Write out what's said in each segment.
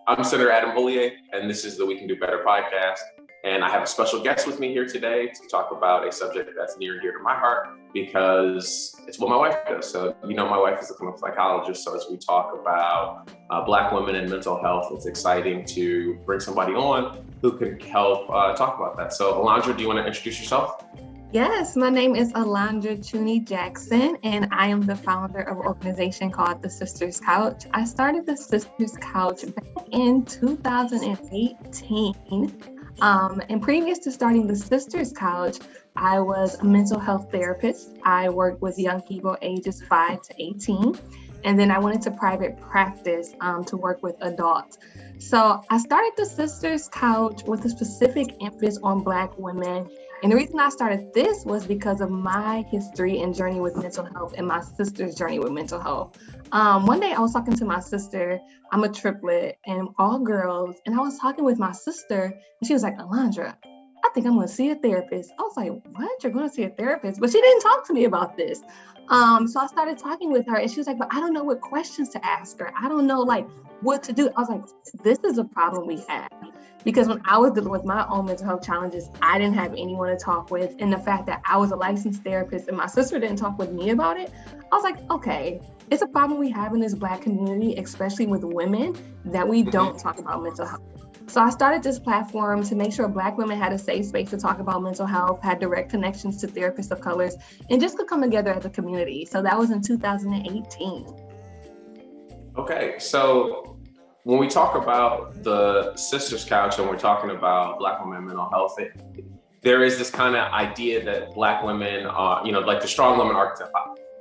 I'm Senator Adam Hollier, and this is the We Can Do Better podcast. And I have a special guest with me here today to talk about a subject that's near and dear to my heart because it's what my wife does. So, my wife is a clinical psychologist. So as we talk about Black women and mental health, it's exciting to bring somebody on who can help talk about that. So Alandra, do you want to introduce yourself? Yes, my name is Alandra Chuney Jackson, and I am the founder of an organization called the Sisters Couch. I started the Sisters Couch back in 2018. And previous to starting the Sisters Couch, I was a mental health therapist. I worked with young people ages 5 to 18. And then I went into private practice to work with adults. So I started the Sisters Couch with a specific emphasis on Black women. And the reason I started this was because of my history and journey with mental health and my sister's journey with mental health. One day I was talking to my sister. I'm a triplet and all girls. And I was talking with my sister and she was like, Alandra, I think I'm going to see a therapist. I was like, what? You're going to see a therapist? But she didn't talk to me about this. So I started talking with her and she was like, but I don't know what questions to ask her. I don't know what to do. I was like, this is a problem we have. Because when I was dealing with my own mental health challenges, I didn't have anyone to talk with. And the fact that I was a licensed therapist and my sister didn't talk with me about it, I was like, okay, it's a problem we have in this Black community, especially with women, that we don't talk about mental health. So I started this platform to make sure Black women had a safe space to talk about mental health, had direct connections to therapists of colors, and just could come together as a community. So that was in 2018. Okay, so when we talk about the Sisters Couch and we're talking about Black women and mental health, there is this kind of idea that Black women are, like the strong women archetype.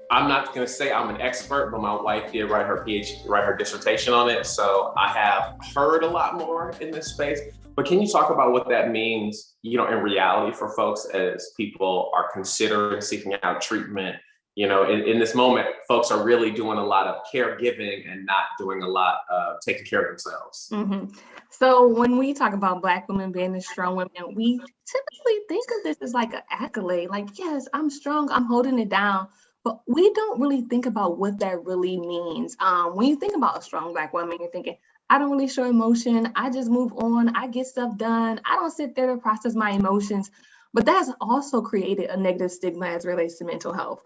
I'm not going to say I'm an expert, but my wife did write her dissertation on it. So I have heard a lot more in this space. But can you talk about what that means, in reality for folks as people are considering seeking out treatment? In this moment, folks are really doing a lot of caregiving and not doing a lot of taking care of themselves. Mm-hmm. So when we talk about Black women being the strong women, we typically think of this as like an accolade, like, yes, I'm strong, I'm holding it down. But we don't really think about what that really means. When you think about a strong Black woman, you're thinking, I don't really show emotion. I just move on. I get stuff done. I don't sit there to process my emotions. But that's also created a negative stigma as it relates to mental health.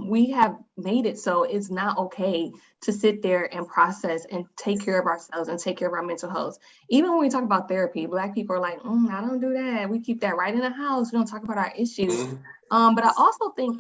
We have made it so it's not okay to sit there and process and take care of ourselves and take care of our mental health. Even when we talk about therapy, Black people are like, I don't do that. We keep that right in the house. We don't talk about our issues. But I also think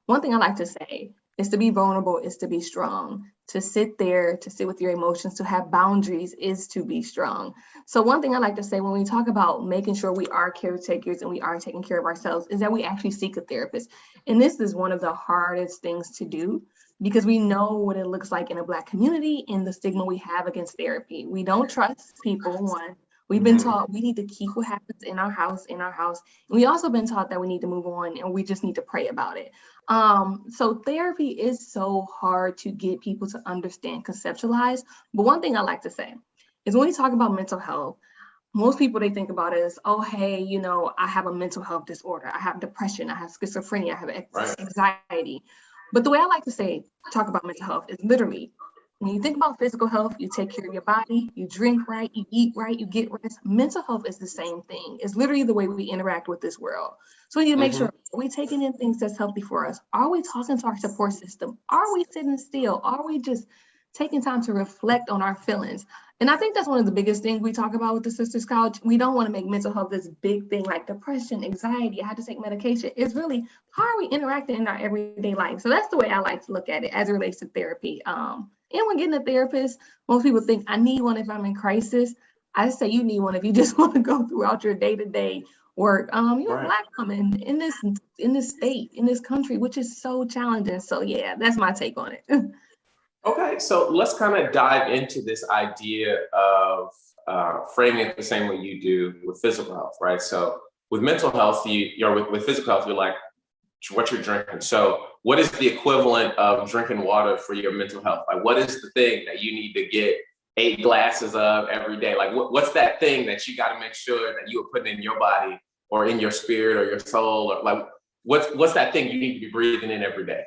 one thing I like to say is to be vulnerable is to be strong. To sit with your emotions, to have boundaries is to be strong. So one thing I like to say when we talk about making sure we are caretakers and we are taking care of ourselves is that we actually seek a therapist. And this is one of the hardest things to do because we know what it looks like in a Black community and the stigma we have against therapy. We don't trust people, one. We've been taught we need to keep what happens in our house. And we also been taught that we need to move on and we just need to pray about it. So therapy is so hard to get people to understand, conceptualize. But one thing I like to say is when we talk about mental health, most people, they think about it as, oh, hey, I have a mental health disorder. I have depression. I have schizophrenia. I have anxiety. But the way I like to talk about mental health is literally, when you think about physical health, you take care of your body, you drink right, you eat right, you get rest. Mental health is the same thing. It's literally the way we interact with this world. So we need to make sure, are we taking in things that's healthy for us? Are we talking to our support system? Are we sitting still? Are we just taking time to reflect on our feelings? And I think that's one of the biggest things we talk about with the Sisters Couch. We don't want to make mental health this big thing like depression, anxiety, I had to take medication. It's really, how are we interacting in our everyday life? So that's the way I like to look at it as it relates to therapy. And when getting a therapist, most people think I need one if I'm in crisis. I say you need one if you just want to go throughout your day-to-day work. You're a Black woman in this state, in this country, which is so challenging. So yeah, that's my take on it. Okay, so let's kind of dive into this idea of framing it the same way you do with physical health, right? So with mental health, with physical health, you're like, what you're drinking. So what is the equivalent of drinking water for your mental health? Like, what is the thing that you need to get 8 glasses of every day? Like, what's that thing that you got to make sure that you are putting in your body or in your spirit or your soul? Or like, what's that thing you need to be breathing in every day?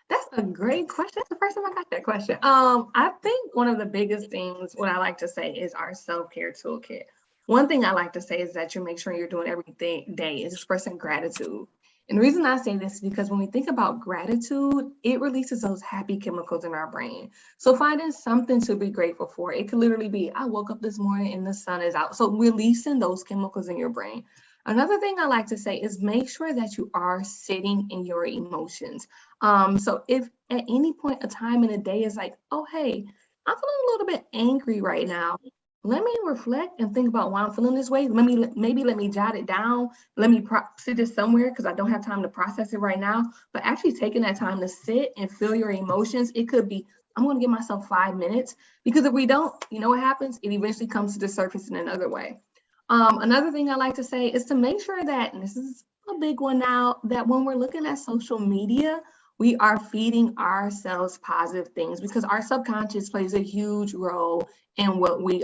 That's a great question. That's the first time I got that question. I think one of the biggest things, what I like to say, is our self-care toolkit. One thing I like to say is that you make sure you're doing everything day is expressing gratitude. And the reason I say this is because when we think about gratitude, it releases those happy chemicals in our brain. So finding something to be grateful for, it could literally be, I woke up this morning and the sun is out. So releasing those chemicals in your brain. Another thing I like to say is make sure that you are sitting in your emotions. So if at any point of time in the day is like, oh, hey, I'm feeling a little bit angry right now. Let me reflect and think about why I'm feeling this way. Maybe let me jot it down. Let me sit it somewhere because I don't have time to process it right now. But actually taking that time to sit and feel your emotions, it could be, I'm going to give myself 5 minutes, because if we don't, you know what happens? It eventually comes to the surface in another way. Another thing I like to say is to make sure that, and this is a big one now, that when we're looking at social media, we are feeding ourselves positive things, because our subconscious plays a huge role in what we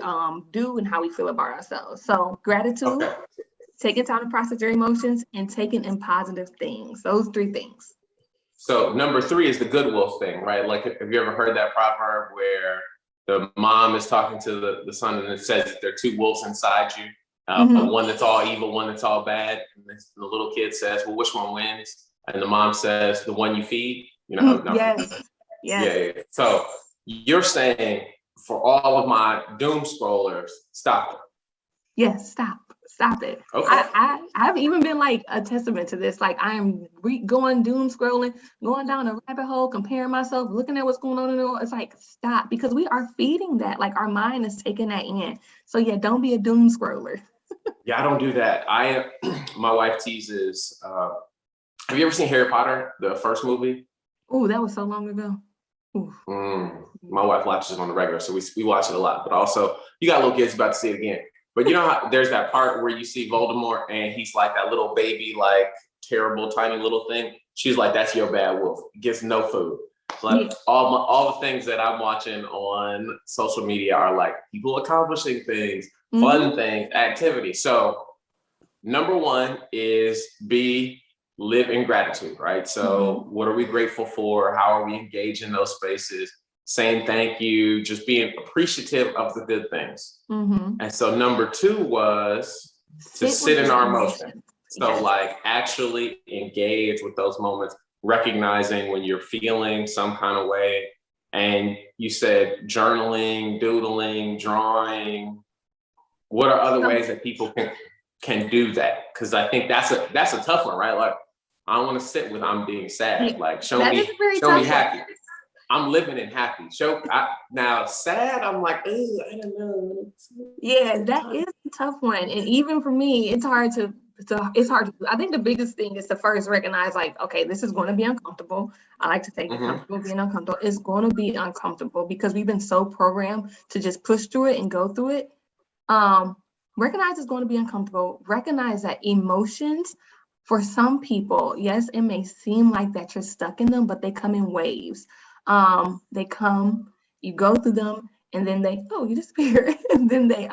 do and how we feel about ourselves. So gratitude, Okay. taking time to process your emotions, and taking in positive things. Those 3 things. So number 3 is the good wolf thing, right? Like, have you ever heard that proverb where the mom is talking to the son and it says there are 2 wolves inside you, one that's all evil, one that's all bad. And the little kid says, well, which one wins? And the mom says, the one you feed. You know, Yes. Yeah. So you're saying for all of my doom scrollers, stop it. Yes, stop it. Okay. I've even been like a testament to this. Like, I am going doom scrolling, going down a rabbit hole, comparing myself, looking at what's going on in the world. It's like, stop, because we are feeding that. Like, our mind is taking that in. So yeah, don't be a doom scroller. Yeah, I don't do that. My wife teases. Have you ever seen Harry Potter, the first movie? Oh, that was so long ago. My wife watches it on the regular, so we watch it a lot. But also, you got little kids about to see it again. But you know how there's that part where you see Voldemort and he's like that little baby, like terrible, tiny little thing. She's like, that's your bad wolf. Gets no food. Like all the things that I'm watching on social media are like people accomplishing things, fun things, activities. So number 1 is live in gratitude, right? So what are we grateful for? How are we engaged in those spaces? Saying thank you, just being appreciative of the good things. And so number 2 was to sit in our emotions. So like actually engage with those moments, recognizing when you're feeling some kind of way. And you said journaling, doodling, drawing. What are other ways that people can do that? Because I think that's a tough one, right? Like, I don't want to sit with I'm being sad. Like, show me happy. I'm living in happy. Now sad, I'm like, oh, I don't know. Yeah, that is a tough one. And even for me, it's hard to, I think the biggest thing is to first recognize, like, okay, this is going to be uncomfortable. I like to say comfortable being uncomfortable. It's going to be uncomfortable because we've been so programmed to just push through it and go through it. Recognize it's going to be uncomfortable. Recognize that emotions, for some people, yes, it may seem like that you're stuck in them, but they come in waves. They come, you go through them, and then you disappear. And then they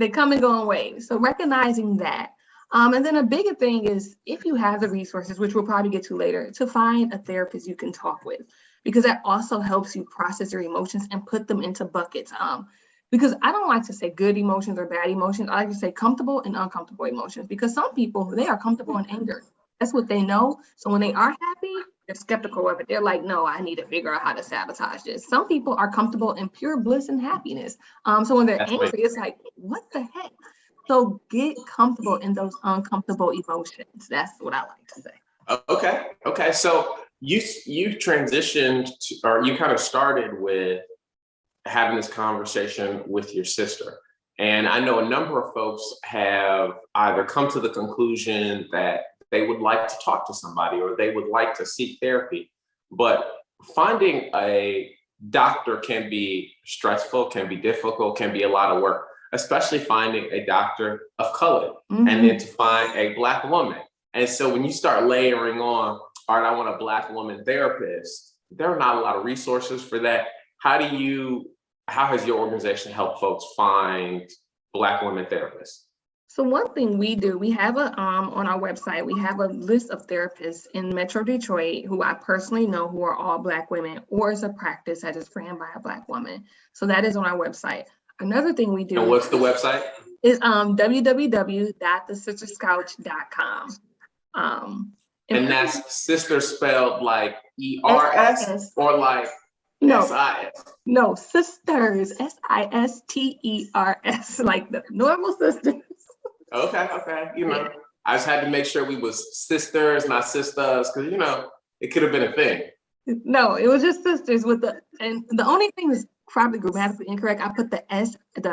come and go in waves. So recognizing that. And then a bigger thing is, if you have the resources, which we'll probably get to later, to find a therapist you can talk with, because that also helps you process your emotions and put them into buckets. Because I don't like to say good emotions or bad emotions. I like to say comfortable and uncomfortable emotions, because some people, they are comfortable in anger. That's what they know. So when they are happy, they're skeptical of it. They're like, no, I need to figure out how to sabotage this. Some people are comfortable in pure bliss and happiness. So when they're angry, it's like, what the heck? So get comfortable in those uncomfortable emotions. That's what I like to say. Okay. So you transitioned or you kind of started with having this conversation with your sister. And I know a number of folks have either come to the conclusion that they would like to talk to somebody or they would like to seek therapy. But finding a doctor can be stressful, can be difficult, can be a lot of work, especially finding a doctor of color and then to find a Black woman. And so when you start layering on, all right, I want a Black woman therapist, there are not a lot of resources for that. How has your organization helped folks find Black women therapists? So one thing we do, we have a on our website, we have a list of therapists in Metro Detroit who I personally know who are all Black women, or it's a practice that is ran by a Black woman. So that is on our website. Another thing we do. And what's the website? Is www.thesisterscouch.com. And that's sister spelled like ERS or like SIS? No, sisters, SISTERS, like the normal sisters. Okay. I just had to make sure we was sisters, not sisters, because it could have been a thing. No, it was just sisters and the only thing is probably grammatically incorrect. I put the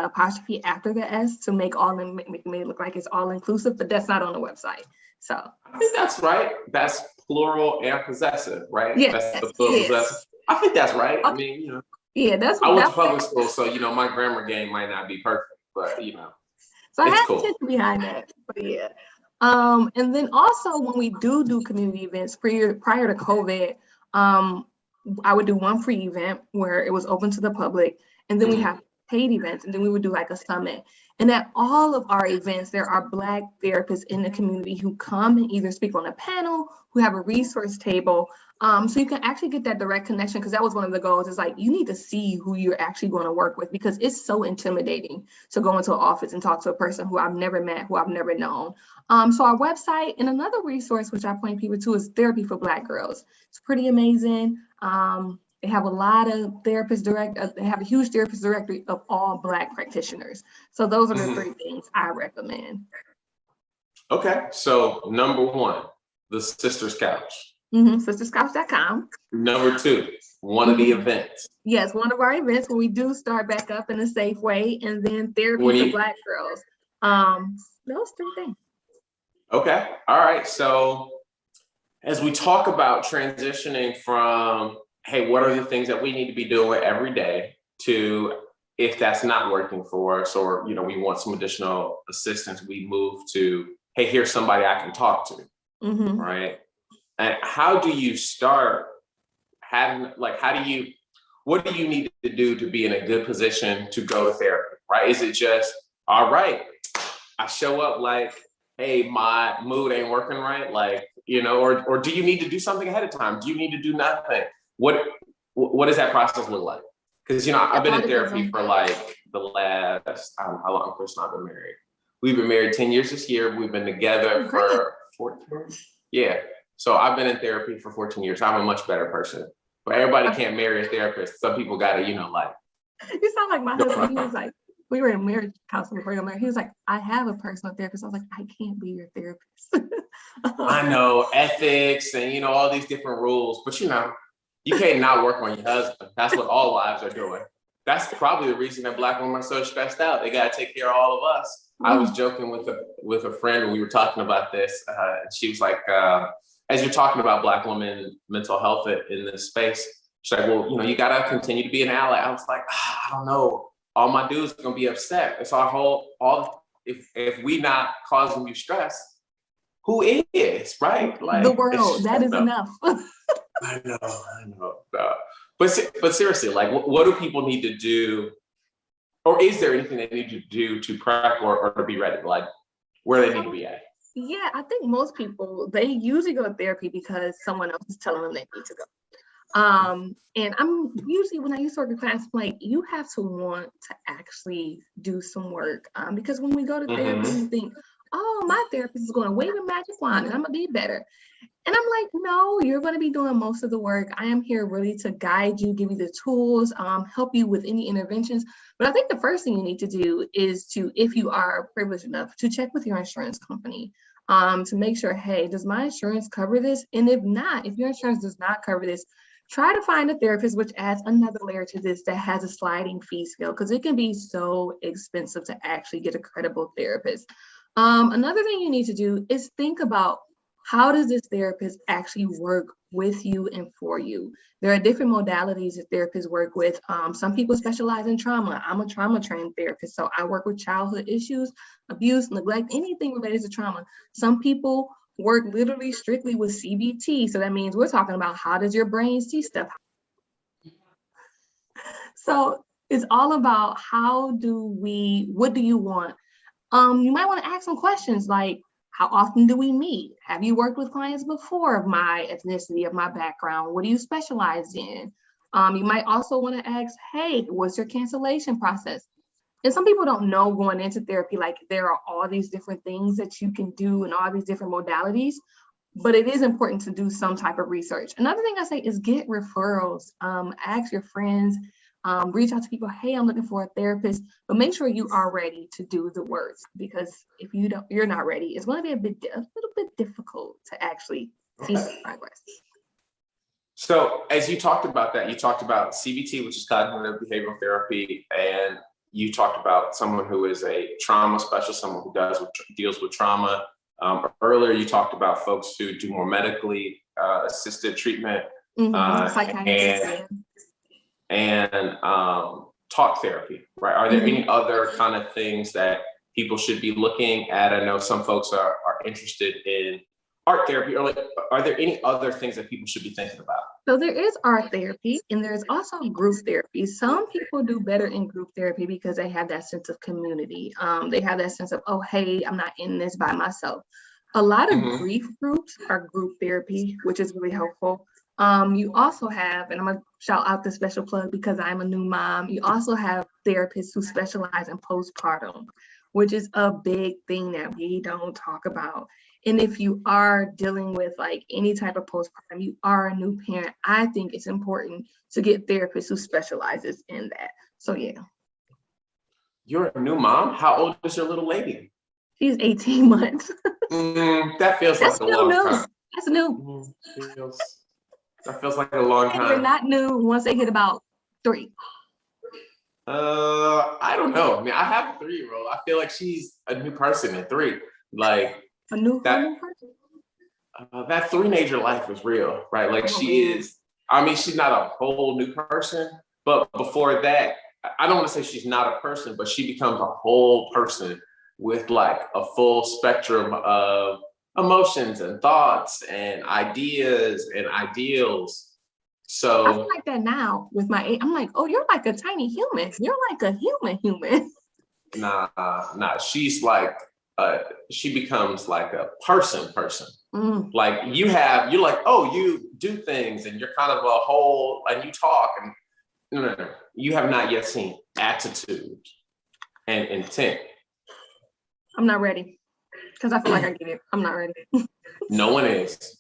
apostrophe after the S to make it look like it's all inclusive, but that's not on the website. So I think that's right. That's plural and possessive, right? Yeah, that's the plural possessive. I think that's right. Okay. I mean, yeah, that's. I went to public school, so my grammar game might not be perfect, but So I have cool. Behind that, but yeah. And then also when we do community events prior to COVID, I would do one free event where it was open to the public, and then we have paid events, and then we would do like a summit. And at all of our events, there are Black therapists in the community who come and either speak on a panel, who have a resource table. So you can actually get that direct connection, because that was one of the goals. Is like, you need to see who you're actually going to work with, because it's so intimidating to go into an office and talk to a person who I've never met, who I've never known. So our website, and another resource which I point people to, is Therapy for Black Girls. It's pretty amazing. They have a lot of therapists they have a huge therapist directory of all Black practitioners. So those are the three things I recommend. Okay, so number one, the Sisters Couch. Sisterscouch.com. Number two, one of the events. Yes, one of our events when we do start back up in a safe way, and then Therapy for Black Girls. Those three things. Okay, all right. So as we talk about transitioning from, hey, what are the things that we need to be doing every day, to if that's not working for us, or we want some additional assistance, we move to, hey, here's somebody I can talk to, right? And how do you start having, what do you need to do to be in a good position to go to therapy, right? Is it just, all right, I show up like, hey, my mood ain't working right, or do you need to do something ahead of time? Do you need to do nothing? What does that process look like? Because I've been in therapy for like the last, I don't know how long Chris and I've been married. We've been married 10 years this year. We've been together for 14. Yeah. So I've been in therapy for 14 years. I'm a much better person. But everybody can't marry a therapist. Some people gotta, You sound like my husband. He was like, we were in marriage counseling before we got married. He was like, I have a personal therapist. I was like, I can't be your therapist. I know, ethics and all these different rules, but you can't not work on your husband. That's what all wives are doing. That's probably the reason that Black women are so stressed out. They gotta take care of all of us. I was joking with a friend when we were talking about this. She was like, as you're talking about Black women mental health in this space, she's like, well, you gotta continue to be an ally. I was like, I don't know. All my dudes are gonna be upset. It's our if we not causing you stress, who is, right? Like the world, that is enough. I know. No. But seriously, what do people need to do? Or is there anything they need to do to prep or to be ready, where they need to be at? Yeah, I think most people, they usually go to therapy because someone else is telling them they need to go. And I'm usually, when I used to work in class, you have to want to actually do some work. Because when we go to therapy, we think, oh, my therapist is going to wave a magic wand and I'm going to be better. And I'm like, no, you're going to be doing most of the work. I am here really to guide you, give you the tools, help you with any interventions. But I think the first thing you need to do is to, if you are privileged enough, to check with your insurance company to make sure, hey, does my insurance cover this? And if not, if your insurance does not cover this, try to find a therapist, which adds another layer to this, that has a sliding fee scale, because it can be so expensive to actually get a credible therapist. Another thing you need to do is think about, how does this therapist actually work with you and for you? There are different modalities that therapists work with. Some people specialize in trauma. I'm a trauma trained therapist, so I work with childhood issues, abuse, neglect, anything related to trauma. Some people work literally strictly with CBT. So that means we're talking about, how does your brain see stuff? So it's all about, what do you want? You might want to ask some questions like, how often do we meet? Have you worked with clients before of my ethnicity, of my background? What do you specialize in? You might also want to ask, hey, what's your cancellation process? And some people don't know going into therapy, like there are all these different things that you can do and all these different modalities, but it is important to do some type of research. Another thing I say is get referrals. Ask your friends, reach out to people, hey, I'm looking for a therapist, but make sure you are ready to do the work, because if you're not ready, it's going to be a little bit difficult to actually see some progress. So as you talked about that, you talked about CBT, which is cognitive behavioral therapy, and you talked about someone who is a trauma specialist, someone who deals with trauma. Earlier, you talked about folks who do more medically assisted treatment, and talk therapy, right? Are there any other kind of things that people should be looking at? I know some folks are interested in art therapy, or like, are there any other things that people should be thinking about? So there is art therapy, and there's also group therapy. Some people do better in group therapy because they have that sense of community. They have that sense of, oh, hey, I'm not in this by myself. A lot of grief groups are group therapy, which is really helpful. You also have, and I'm gonna shout out the special plug because I'm a new mom, you also have therapists who specialize in postpartum, which is a big thing that we don't talk about. And if you are dealing with like any type of postpartum, you are a new parent, I think it's important to get therapists who specializes in that. So yeah. You're a new mom? How old is your little lady? She's 18 months. That feels like a long time. That's new. That feels like a long time. They're not new once they hit about 3. I don't know. I mean, I have a 3-year-old. I feel like she's a new person at 3. Like a new person. That 3-nager life is real, right? Like she is. I mean, she's not a whole new person, but before that, I don't want to say she's not a person, but she becomes a whole person with like a full spectrum of emotions and thoughts and ideas and ideals. So I feel like that now with my age. I'm like, oh, you're like a tiny human. You're like a human. Nah. She's like, she becomes like a person. Like you're like, oh, you do things and you're kind of a whole, and you talk, and no. You have not yet seen attitude and intent. I'm not ready because I feel like I get it. I'm not ready. No one is.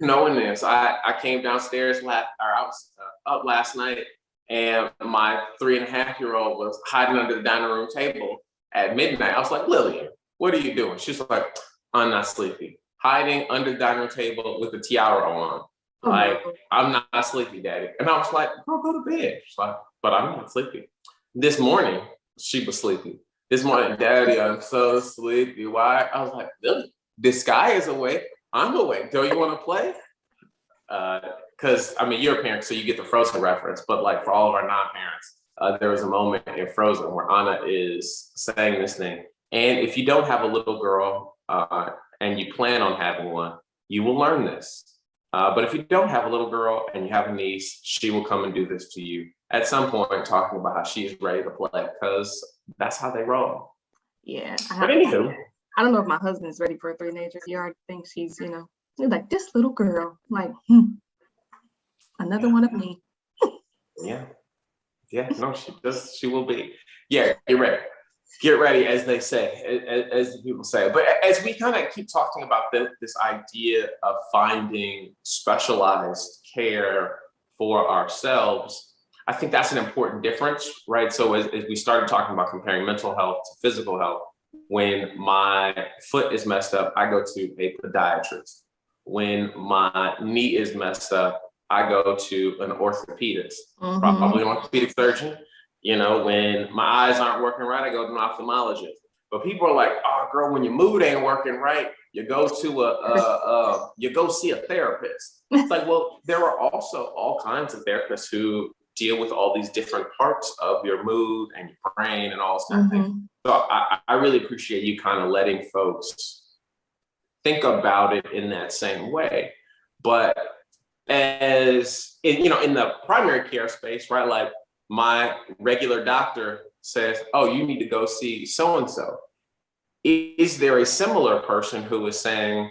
I came downstairs I was up last night, and my 3.5-year-old was hiding under the dining room table at midnight. I was like, Lillian, what are you doing? She's like, I'm not sleepy. Hiding under the dining room table with the tiara on. Like, I'm not sleepy, Daddy. And I was like, girl, go to bed. She's like, but I'm not sleepy. This morning, she was sleepy. This morning, Daddy, I'm so sleepy. Why? I was like, Lily, this guy is awake. I'm awake. Do you want to play? Because, I mean, you're a parent, so you get the Frozen reference. But like for all of our non-parents, there was a moment in Frozen where Anna is saying this thing. And if you don't have a little girl and you plan on having one, you will learn this. But if you don't have a little girl and you have a niece, she will come and do this to you at some point, talking about how she's ready to play, because that's how they roll. Yeah. But anywho, I don't know if my husband's ready for a 3-nager. He already thinks she's, he's like, this little girl, like, another one of me. Yeah, no, she will be. Yeah, get ready, as they say, as the people say. But as we kind of keep talking about this idea of finding specialized care for ourselves, I think that's an important difference, right? So as we started talking about comparing mental health to physical health, when my foot is messed up, I go to a podiatrist. When my knee is messed up, I go to an orthopedist, probably an orthopedic surgeon. When my eyes aren't working right, I go to an ophthalmologist. But people are like, oh, girl, when your mood ain't working right, you go to you go see a therapist. It's like, well, there are also all kinds of therapists who deal with all these different parts of your mood and your brain and all this kind of thing. So I really appreciate you kind of letting folks think about it in that same way. But as in the primary care space, right? Like my regular doctor says, oh, you need to go see so-and-so. is there a similar person who is saying,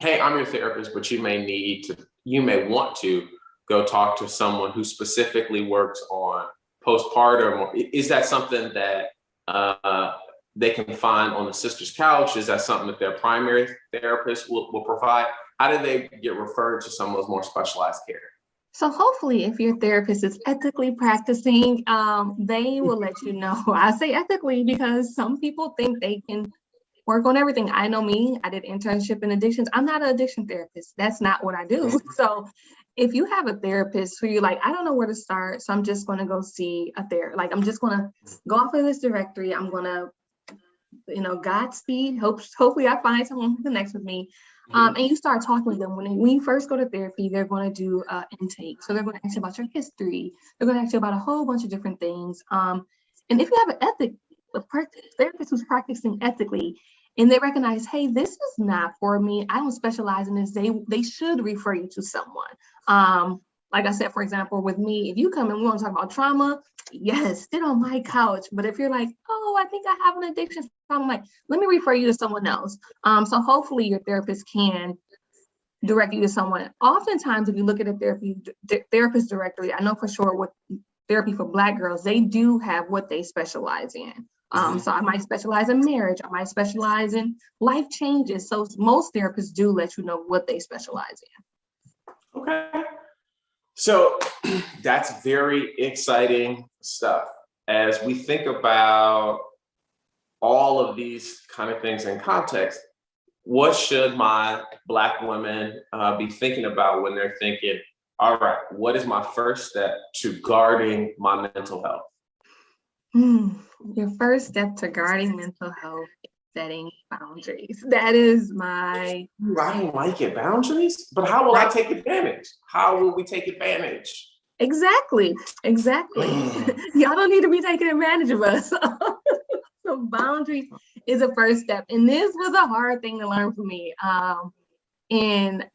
hey, I'm your therapist, but you may want to go talk to someone who specifically works on postpartum? Or is that something that they can find on the sister's couch? Is that something that their primary therapist will provide? How do they get referred to some of those more specialized care? So hopefully, if your therapist is ethically practicing, they will let you know. I say ethically because some people think they can work on everything. I know me, I did internship in addictions. I'm not an addiction therapist. That's not what I do. So if you have a therapist who you're like, I don't know where to start, so I'm just going to go see a therapist. Like, I'm just going to go off of this directory. I'm going to, Godspeed. Hopefully I find someone who connects with me. And you start talking with them. When you first go to therapy, they're going to do intake. So they're going to ask you about your history. They're going to ask you about a whole bunch of different things. And if you have a therapist who's practicing ethically, and they recognize, hey, this is not for me, I don't specialize in this, they should refer you to someone. Like I said, for example, with me, if you come and we want to talk about trauma, yes, sit on my couch. But if you're like, oh, I think I have an addiction problem, like, let me refer you to someone else. So hopefully your therapist can direct you to someone. Oftentimes, if you look at a therapist directory, I know for sure with therapy for Black girls, they do have what they specialize in. So I might specialize in marriage, I might specialize in life changes. So most therapists do let you know what they specialize in. Okay. So that's very exciting stuff. As we think about all of these kind of things in context, what should my Black women be thinking about when they're thinking, all right, what is my first step to guarding my mental health? Your first step to guarding mental health is setting boundaries. That is I don't like it, boundaries, but how will I take advantage? How will we take advantage? Exactly. Y'all don't need to be taking advantage of us. So boundaries is a first step. And this was a hard thing to learn for me. And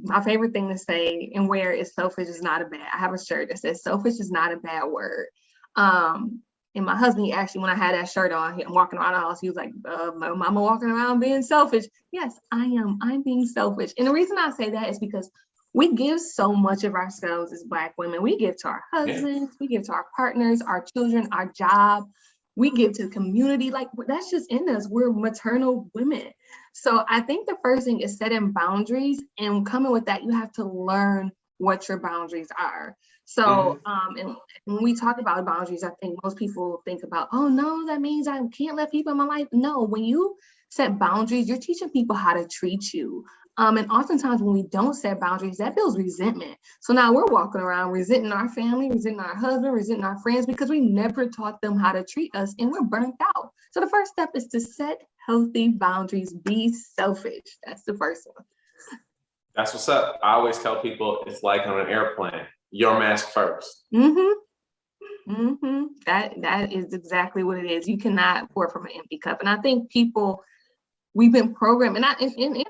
my favorite thing to say and wear is selfish is not a bad. I have a shirt that says selfish is not a bad word. And my husband, actually, when I had that shirt on, I'm walking around the house, he was like, my mama walking around being selfish. Yes, I am. I'm being selfish. And the reason I say that is because we give so much of ourselves as Black women. We give to our husbands, we give to our partners, our children, our job. We give to the community. Like, that's just in us. We're maternal women. So I think the first thing is setting boundaries, and coming with that, you have to learn what your boundaries are. So, and when we talk about boundaries, I think most people think about, oh no, that means I can't let people in my life. No, when you set boundaries, you're teaching people how to treat you. And oftentimes when we don't set boundaries, that builds resentment. So now we're walking around resenting our family, resenting our husband, resenting our friends because we never taught them how to treat us and we're burnt out. So the first step is to set healthy boundaries, be selfish. That's the first one. That's what's up. I always tell people it's like on an airplane, your mask first. That is exactly what it is. You cannot pour from an empty cup. And I think we've been programmed, and I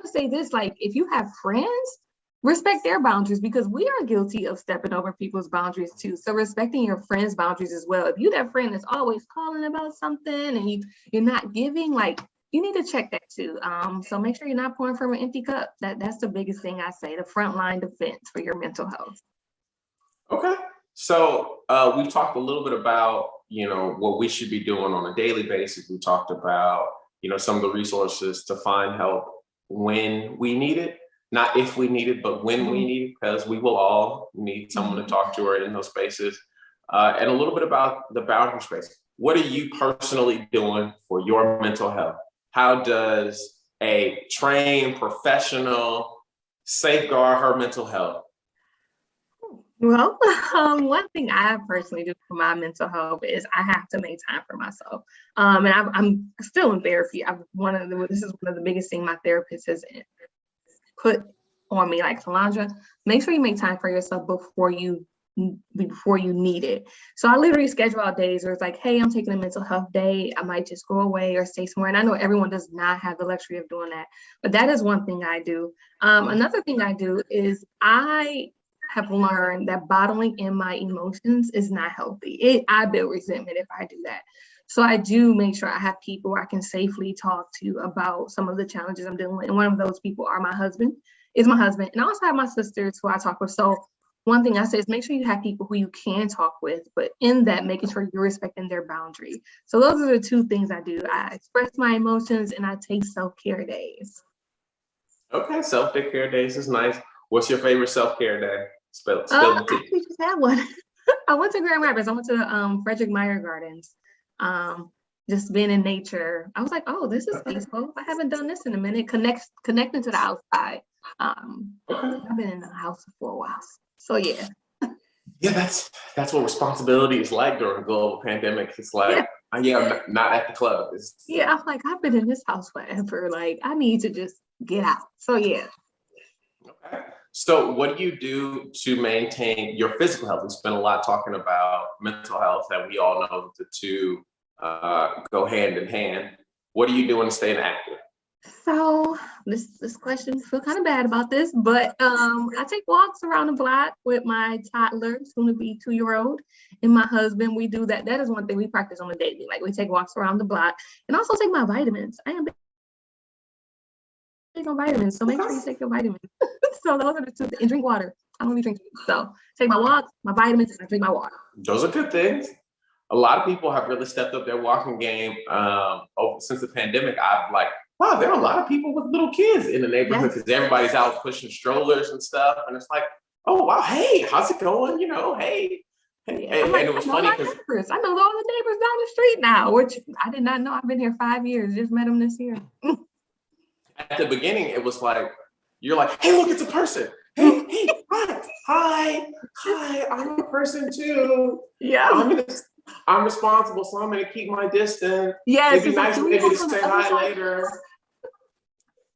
say this, like, if you have friends, respect their boundaries, because we are guilty of stepping over people's boundaries too. So respecting your friends' boundaries as well. If you that friend that's always calling about something and you're not giving, like, you need to check that too. So make sure you're not pouring from an empty cup. That's the biggest thing I say, the frontline defense for your mental health. Okay. So we've talked a little bit about, what we should be doing on a daily basis. We talked about, some of the resources to find help when we need it, not if we need it, but when we need it, because we will all need someone to talk to or in those spaces. And a little bit about the boundary space. What are you personally doing for your mental health? How does a trained professional safeguard her mental health? Well, one thing I personally do for my mental health is I have to make time for myself. And I'm still in therapy. This is one of the biggest things my therapist has put on me, like, Alandra, make sure you make time for yourself before you need it. So I literally schedule out days where it's like, hey, I'm taking a mental health day. I might just go away or stay somewhere. And I know everyone does not have the luxury of doing that, but that is one thing I do. Another thing I do is I have learned that bottling in my emotions is not healthy. I build resentment if I do that. So I do make sure I have people I can safely talk to about some of the challenges I'm dealing with. And one of those people are my husband. And I also have my sisters who I talk with. So one thing I say is make sure you have people who you can talk with, but in that, making sure you're respecting their boundary. So those are the two things I do. I express my emotions and I take self-care days. Okay, self-care days is nice. What's your favorite self-care day? Spill the I tea. actually just had one. I went to Grand Rapids. I went to Frederick Meyer Gardens. Just being in nature. I was like, oh, this is peaceful. I haven't done this in a minute. Connecting to the outside. I've been in the house for a while. So yeah. Yeah, that's what responsibility is like during a global pandemic. It's like, I'm not at the club. I'm like, I've been in this house forever. Like, I need to just get out. So yeah. Okay. So what do you do to maintain your physical health? We spent a lot talking about mental health, and we all know the two go hand in hand. What are you doing to stay active? So this question, I feel kind of bad about this, but I take walks around the block with my toddler, soon to be 2-year-old, and my husband. We do that. That is one thing we practice on a daily. Like we take walks around the block, and also take my vitamins. I am big on vitamins, so make sure you take your vitamins. So those are the two. And drink water. I don't really drink. So take my walks, my vitamins, and I drink my water. Those are good things. A lot of people have really stepped up their walking game since the pandemic. I'm like, wow, there are a lot of people with little kids in the neighborhood because everybody's out pushing strollers and stuff. And it's like, oh, wow, hey, how's it going? Hey. And like, it was funny because I know all the neighbors down the street now, which I did not know. I've been here 5 years, just met them this year. At the beginning, it was like, you're like, hey, look, it's a person. Hey, hi, I'm a person too. Yeah. I'm responsible, so I'm gonna keep my distance. Yes, it'd be nice maybe to say hi later.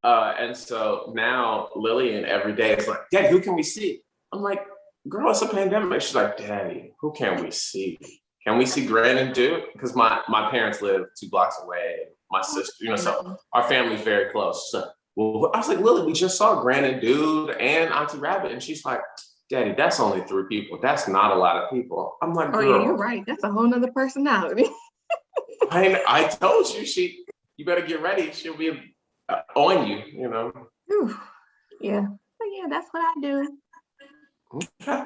And so now Lillian every day is like, Daddy, who can we see? I'm like, girl, it's a pandemic. She's like, Daddy, who can we see? Can we see Gran and Duke? Because my parents live 2 blocks away. My sister, so our family's very close. So, well, I was like, Lily, we just saw Gran and Dude and Auntie Rabbit. And she's like, Daddy, that's only 3 people. That's not a lot of people. I'm like, girl. Oh yeah, you're right. That's a whole nother personality. I told you, you better get ready. She'll be on you, Whew. Yeah. But yeah, that's what I do. Okay.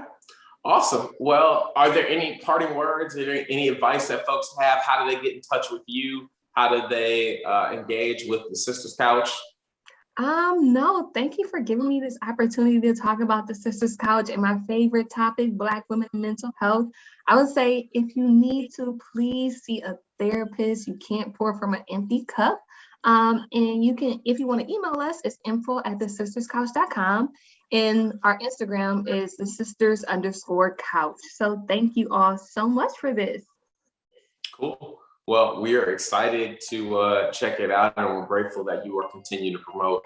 Awesome. Well, are there any parting words? Is there any advice that folks have? How do they get in touch with you? How do they engage with the Sisters Couch? No, thank you for giving me this opportunity to talk about the Sisters Couch and my favorite topic, Black women and mental health. I would say if you need to, please see a therapist. You can't pour from an empty cup. And you can, if you want to email us, it's info@thesisterscouch.com. And our Instagram is thesisters_couch. So thank you all so much for this. Cool. Well, we are excited to check it out, and we're grateful that you are continuing to promote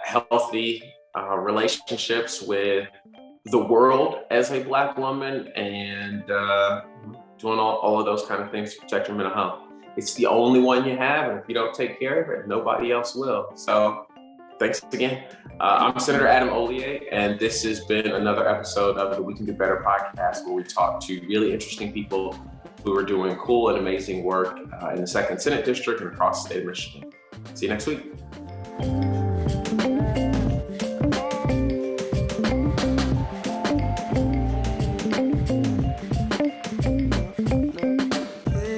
healthy relationships with the world as a Black woman and doing all of those kind of things to protect your mental health. It's the only one you have, and if you don't take care of it, nobody else will. So thanks again. I'm Senator Adam Hollier, and this has been another episode of the We Can Do Better podcast, where we talk to really interesting people who are doing cool and amazing work in the 2nd Senate District and across the state of Michigan. See you next week.